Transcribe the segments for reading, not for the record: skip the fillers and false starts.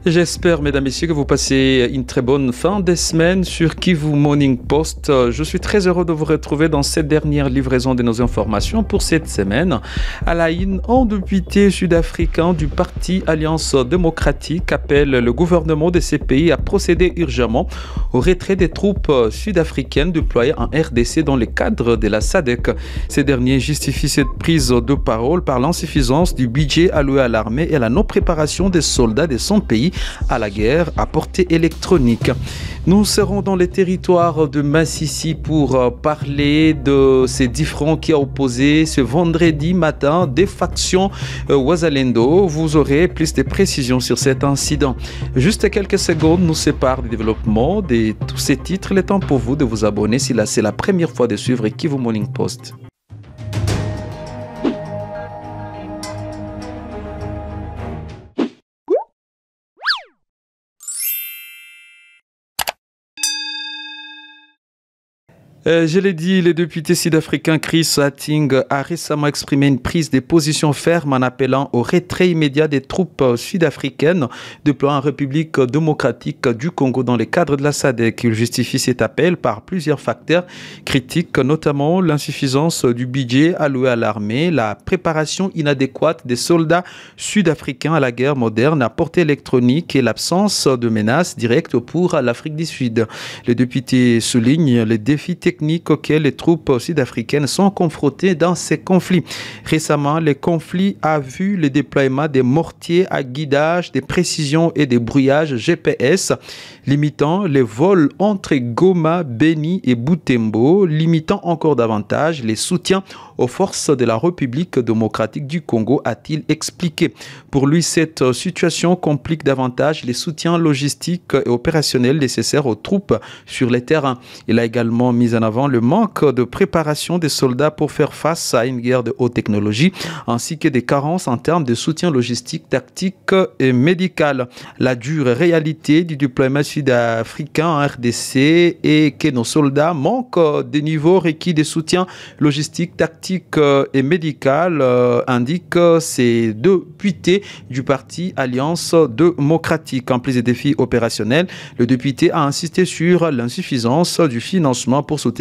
J'espère, mesdames et messieurs, que vous passez une très bonne fin de semaine sur Kivu Morning Post. Je suis très heureux de vous retrouver dans cette dernière livraison de nos informations pour cette semaine. À la une, un député sud-africain du parti Alliance démocratique appelle le gouvernement de ces pays à procéder urgemment au retrait des troupes sud-africaines déployées en RDC dans le cadre de la SADC. Ces derniers justifient cette prise de parole par l'insuffisance du budget alloué à l'armée et à la non-préparation des soldats de son pays à la guerre à portée électronique. Nous serons dans les territoires de Massissi pour parler de ces différends qui ont opposé ce vendredi matin des factions Wazalendo. Vous aurez plus de précisions sur cet incident. Juste quelques secondes nous séparent du développement de tous ces titres. Il est temps pour vous de vous abonner si c'est la première fois de suivre Kivu Morning Post. Je l'ai dit, le député sud-africain Chris Hattingh a récemment exprimé une prise de position ferme en appelant au retrait immédiat des troupes sud-africaines déployées en République démocratique du Congo dans le cadre de la SADC. Il justifie cet appel par plusieurs facteurs critiques, notamment l'insuffisance du budget alloué à l'armée, la préparation inadéquate des soldats sud-africains à la guerre moderne à portée électronique et l'absence de menaces directes pour l'Afrique du Sud. Le député souligne les défis techniques auxquels les troupes sud-africaines sont confrontées dans ces conflits. Récemment, le conflit a vu le déploiement des mortiers à guidage, des précisions et des brouillages GPS, limitant les vols entre Goma, Beni et Butembo, limitant encore davantage les soutiens aux forces de la République démocratique du Congo, a-t-il expliqué. Pour lui, cette situation complique davantage les soutiens logistiques et opérationnels nécessaires aux troupes sur les terrains. Il a également mis en avant le manque de préparation des soldats pour faire face à une guerre de haute technologie, ainsi que des carences en termes de soutien logistique, tactique et médical. La dure réalité du déploiement sud-africain en RDC est que nos soldats manquent des niveaux requis de soutien logistique, tactique et médical, indique ces deux députés du parti Alliance démocratique. En plus des défis opérationnels, le député a insisté sur l'insuffisance du financement pour soutenir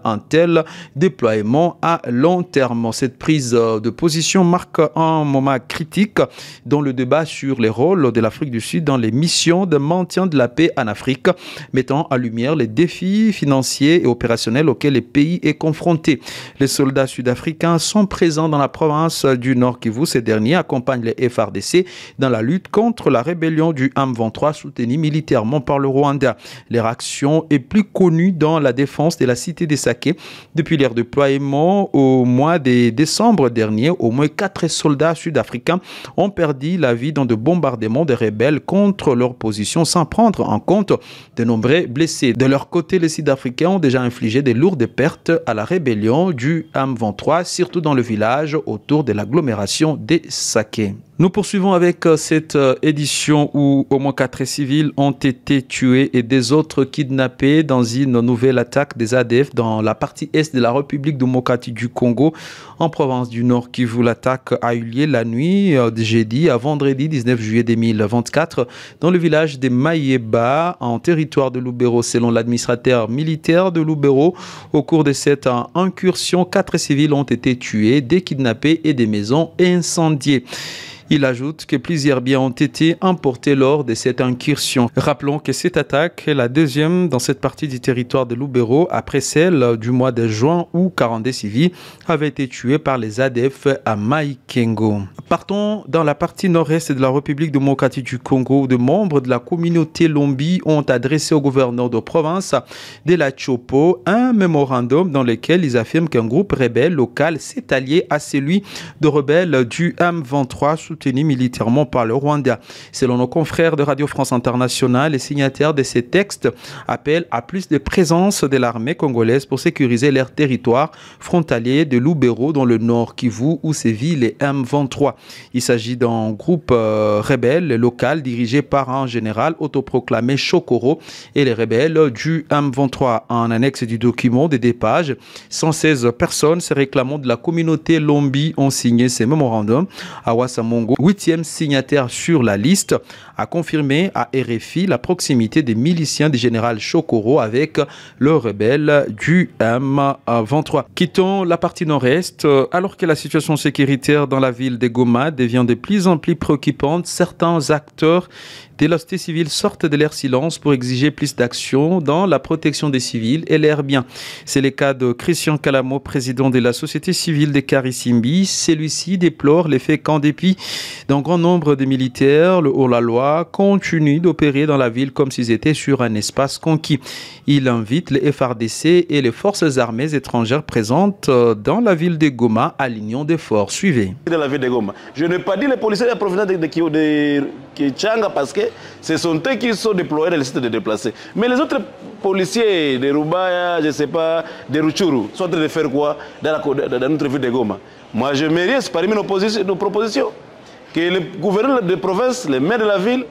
un tel déploiement à long terme. Cette prise de position marque un moment critique dans le débat sur les rôles de l'Afrique du Sud dans les missions de maintien de la paix en Afrique, mettant en lumière les défis financiers et opérationnels auxquels le pays est confronté. Les soldats sud-africains sont présents dans la province du Nord Kivu. Ces derniers accompagnent les FARDC dans la lutte contre la rébellion du M23 soutenue militairement par le Rwanda. Leur action est plus connue dans la défense de la cité des Saké. Depuis leur déploiement au mois de décembre dernier, au moins 4 soldats sud-africains ont perdu la vie dans de bombardements des rebelles contre leur position sans prendre en compte de nombreux blessés. De leur côté, les Sud-Africains ont déjà infligé de lourdes pertes à la rébellion du M23, surtout dans le village autour de l'agglomération des Saké. Nous poursuivons avec cette édition où au moins 4 civils ont été tués et des autres kidnappés dans une nouvelle attaque des ADF dans la partie est de la République démocratique du Congo, en province du Nord Kivu. L'attaque a eu lieu la nuit de jeudi à vendredi 19 juillet 2024 dans le village de Mayeba, en territoire de Lubero. Selon l'administrateur militaire de Lubero, au cours de cette incursion, 4 civils ont été tués, des kidnappés et des maisons incendiées. Il ajoute que plusieurs biens ont été emportés lors de cette incursion. Rappelons que cette attaque est la deuxième dans cette partie du territoire de Lubero après celle du mois de juin où 42 civils avaient été tués par les ADF à Maikengo. Partons dans la partie nord-est de la République démocratique du Congo où de membres de la communauté Lombi ont adressé au gouverneur de province de la Chopo un mémorandum dans lequel ils affirment qu'un groupe rebelle local s'est allié à celui de rebelles du M23 soutenu militairement par le Rwanda. Selon nos confrères de Radio France Internationale, les signataires de ces textes appellent à plus de présence de l'armée congolaise pour sécuriser leur territoire frontalier de Lubero dans le nord Kivu où sévit les M23. Il s'agit d'un groupe rebelle local dirigé par un général autoproclamé Chokoro et les rebelles du M23. En annexe du document des 2 pages, 116 personnes se réclamant de la communauté Lombi ont signé ces mémorandums. Awa Samongo Congo, 8e signataire sur la liste, a confirmé à RFI la proximité des miliciens du général Chokoro avec le rebelle du M23. Quittons la partie nord-est. Alors que la situation sécuritaire dans la ville de Goma devient de plus en plus préoccupante, certains acteurs de la société civile sortent de leur silence pour exiger plus d'action dans la protection des civils et leurs biens. C'est le cas de Christian Kalamo, président de la société civile de Karisimbi. Celui-ci déplore le fait qu'en dépit d'un grand nombre de militaires, le hors-la-loi continue d'opérer dans la ville comme s'ils étaient sur un espace conquis. Il invite les FARDC et les forces armées étrangères présentes dans la ville de Goma à l'union des forces. Suivez. Dans la ville de Goma. Je n'ai pas dit les policiers de la province de Kichanga parce que ce sont eux qui sont déployés dans les sites de déplacés. Mais les autres policiers de Rubaya, je ne sais pas, de Ruchuru, sont en train de faire quoi dans notre ville de Goma? Moi, je mérite parmi nos propositions que le gouverneur de province, le maire de la ville,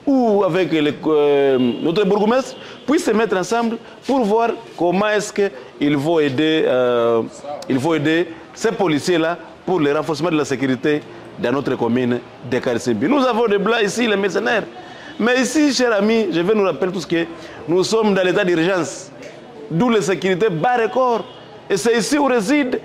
ou avec notre bourgmestre, puissent se mettre ensemble pour voir comment est-ce qu'il faut aider ces policiers-là pour le renforcement de la sécurité dans notre commune de Karisimbi. Nous avons des blancs ici, les mercenaires. Mais ici, chers amis, je vais nous rappeler tous que nous sommes dans l'état d'urgence, d'où la sécurité bat record. Et c'est ici où résident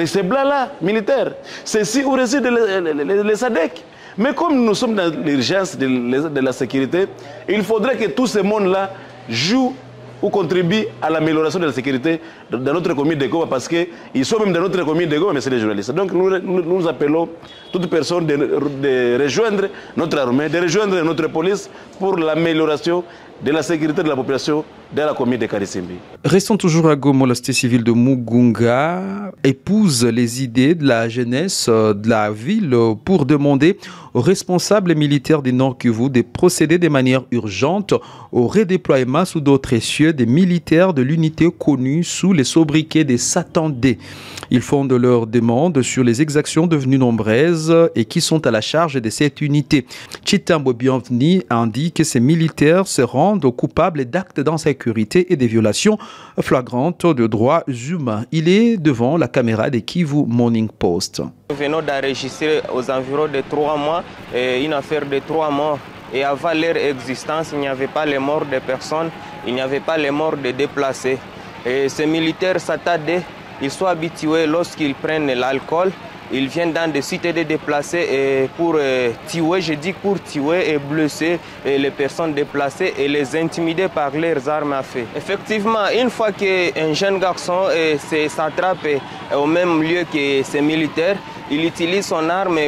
ces blancs-là, militaires. C'est ici où résident les SADC. Mais comme nous sommes dans l'urgence de la sécurité, il faudrait que tout ce monde-là joue ou contribue à l'amélioration de la sécurité dans notre commune de Goma, parce qu'ils sont même dans notre commune de Goma, mais c'est des journalistes. Donc nous appelons toute personne de rejoindre notre armée, de rejoindre notre police pour l'amélioration de la sécurité de la population dans la commune de Karisimbi. Restons toujours à Goma. La société civile de Mugunga épouse les idées de la jeunesse de la ville pour demander aux responsables militaires du Nord Kivu de procéder de manière urgente au redéploiement sous d'autres cieux des militaires de l'unité connue sous les sobriquets des Satandés. Ils fondent leurs demandes sur les exactions devenues nombreuses et qui sont à la charge de cette unité. Chitambo Bienveni indique que ces militaires se rendent coupables d'actes d'insécurité et des violations flagrantes de droits humains. Il est devant la caméra de Kivu Morning Post. Nous venons d'enregistrer aux environs de 3 mois une affaire de 3 morts. Et avant leur existence, il n'y avait pas les morts de personnes, il n'y avait pas les morts de déplacés. Et ces militaires s'attardaient, ils sont habitués lorsqu'ils prennent l'alcool, ils viennent dans des sites de déplacés et pour tuer, je dis pour tuer et blesser les personnes déplacées et les intimider par leurs armes à feu. Effectivement, une fois qu'un jeune garçon s'attrape au même lieu que ces militaires, il utilise son arme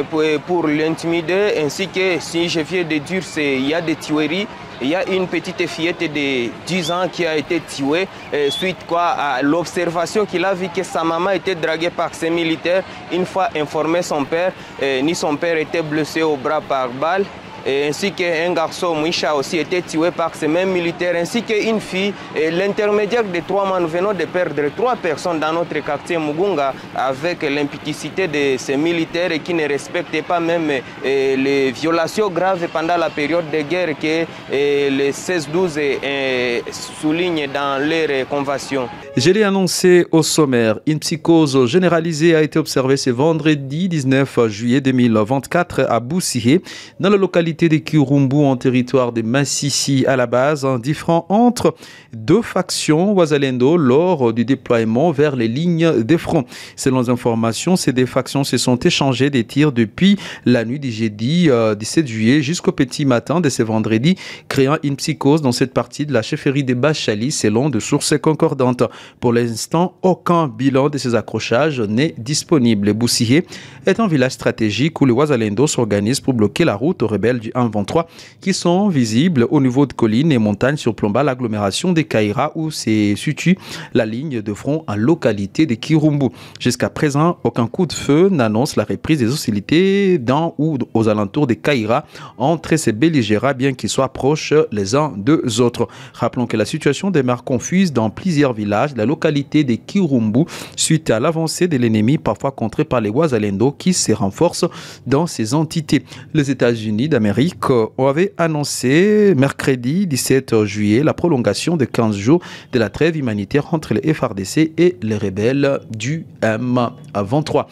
pour l'intimider, ainsi que, si je viens de dire, il y a des tueries. Il y a une petite fillette de 10 ans qui a été tuée suite à l'observation qu'il a vu que sa maman était draguée par ces militaires. Une fois informé son père, ni son père était blessé au bras par balle. Ainsi qu'un garçon, Mouisha, aussi été tué par ces mêmes militaires, ainsi qu'une fille. L'intermédiaire de 3 mois, nous venons de perdre 3 personnes dans notre quartier Mugunga avec l'impudicité de ces militaires qui ne respectaient pas même les violations graves pendant la période de guerre que les 16-12 soulignent dans leurs conventions. Je l'ai annoncé au sommaire, une psychose généralisée a été observée ce vendredi 19 juillet 2024 à Boussihé, dans la localité de Kirumbu en territoire de Massissi. À la base, un différend entre deux factions Wazalendo lors du déploiement vers les lignes de front. Selon les informations, ces deux factions se sont échangées des tirs depuis la nuit du jeudi 17 juillet jusqu'au petit matin de ce vendredi, créant une psychose dans cette partie de la chefferie de Bachali selon de sources concordantes. Pour l'instant, aucun bilan de ces accrochages n'est disponible. Boussihé est un village stratégique où les Wazalendo s'organisent pour bloquer la route aux rebelles du 1-23 qui sont visibles au niveau de collines et montagnes surplombant l'agglomération des Kaira où se situe la ligne de front en localité de Kirumbu. Jusqu'à présent, aucun coup de feu n'annonce la reprise des hostilités dans ou aux alentours des Kaira entre ces belligérants bien qu'ils soient proches les uns des autres. Rappelons que la situation demeure confuse dans plusieurs villages de la localité de Kirumbu suite à l'avancée de l'ennemi parfois contré par les Wazalendo qui se renforcent dans ces entités. Les États-Unis d'Amérique l'Amérique avait annoncé mercredi 17 juillet la prolongation de 15 jours de la trêve humanitaire entre les FARDC et les rebelles du M23.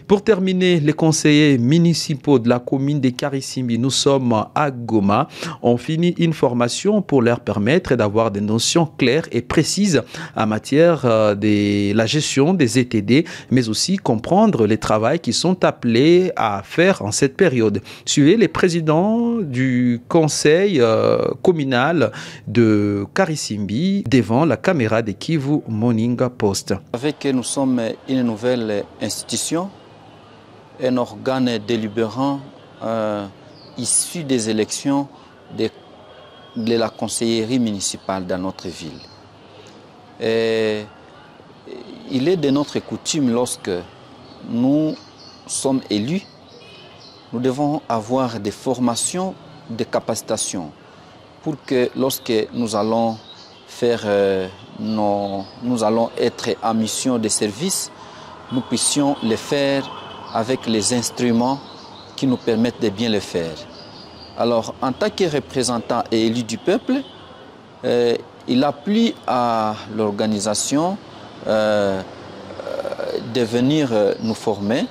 Pour terminer, les conseillers municipaux de la commune de Karisimbi, nous sommes à Goma, ont fini une formation pour leur permettre d'avoir des notions claires et précises en matière de la gestion des ETD, mais aussi comprendre les travaux qui sont appelés à faire en cette période. Suivez les présidents du conseil communal de Karisimbi devant la caméra de Kivu Morning Post. Avec nous sommes une nouvelle institution, un organe délibérant issu des élections de la conseillerie municipale dans notre ville. Et il est de notre coutume, lorsque nous sommes élus, nous devons avoir des formations, des capacitations pour que lorsque nous allons faire nous allons être en mission de service, nous puissions le faire avec les instruments qui nous permettent de bien le faire. Alors, en tant que représentant et élu du peuple, il a plu à l'organisation de venir nous former.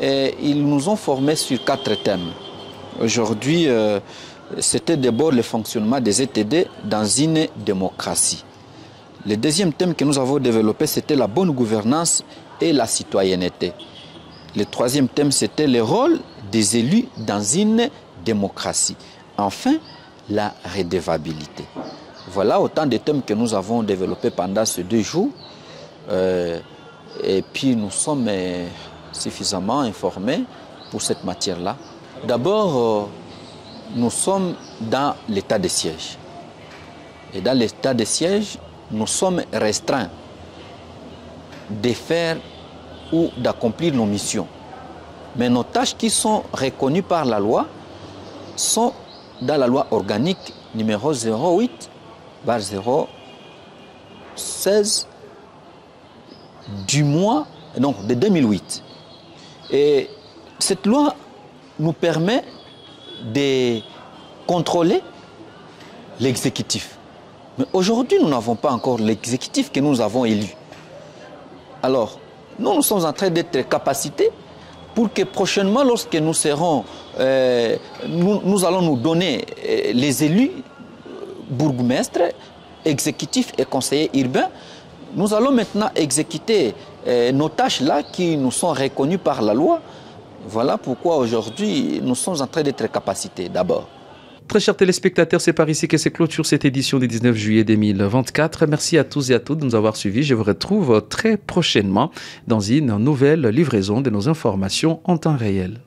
Et ils nous ont formés sur 4 thèmes. Aujourd'hui, c'était d'abord le fonctionnement des ETD dans une démocratie. Le deuxième thème que nous avons développé, c'était la bonne gouvernance et la citoyenneté. Le troisième thème, c'était le rôle des élus dans une démocratie. Enfin, la redevabilité. Voilà autant de thèmes que nous avons développés pendant ces 2 jours. Et puis, nous sommes suffisamment informés pour cette matière-là. D'abord, nous sommes dans l'état de siège. Et dans l'état de siège, nous sommes restreints de faire ou d'accomplir nos missions. Mais nos tâches qui sont reconnues par la loi sont dans la loi organique numéro 08/016 de 2008. Et cette loi nous permet de contrôler l'exécutif. Mais aujourd'hui, nous n'avons pas encore l'exécutif que nous avons élu. Alors, nous sommes en train d'être capacités pour que prochainement, lorsque nous serons, nous allons nous donner les élus, bourgmestres, exécutifs et conseillers urbains, nous allons maintenant exécuter nos tâches là qui nous sont reconnues par la loi. Voilà pourquoi aujourd'hui, nous sommes en train d'être capacités d'abord. Très chers téléspectateurs, c'est par ici que se clôture cette édition du 19 juillet 2024. Merci à tous et à toutes de nous avoir suivis. Je vous retrouve très prochainement dans une nouvelle livraison de nos informations en temps réel.